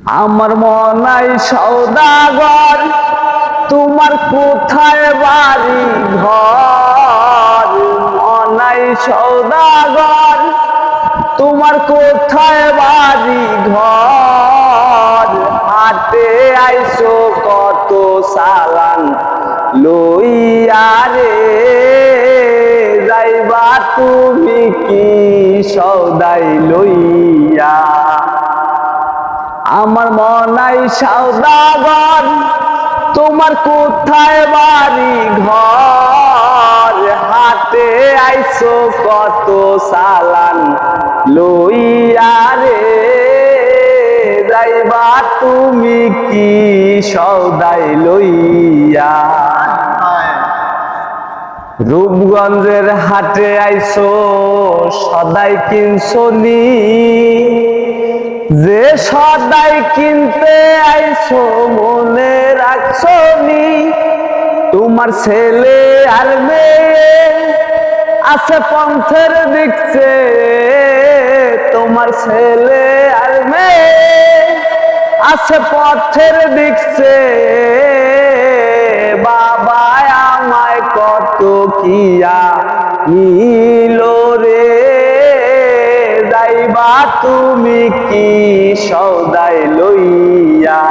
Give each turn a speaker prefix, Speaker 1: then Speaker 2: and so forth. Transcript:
Speaker 1: আমার মনাই সওদাগর, তোমার কোথায় বাড়ি ঘর? মনাই সওদাগর, তোমার কোথায় বাড়ি ঘর? হাটে আইসো কত সালান লইয়া রে, যাইবা তুমি কি সওদাই লইয়া? আমার মনাই সওদাগর, তোমার কোথায় বাড়ি ঘর? হাটে আইসো কত সালান লইয়া রে, যাইবা তুমি কি সওদাই লইয়া? রূপগঞ্জের হাটে আইসো সদাই কিনছনি, যে সদাই কিনতে আইসো মনে রাখছনি? তোমার ছেলে আর মেয়ে আছে পন্থের দিকছে, তোমার ছেলে আর মেয়ে আছে পথের দিকছে। বাবা আমায় কত কিয়া নিল রে, যাইবা তুমি কি সওদাই লইয়া?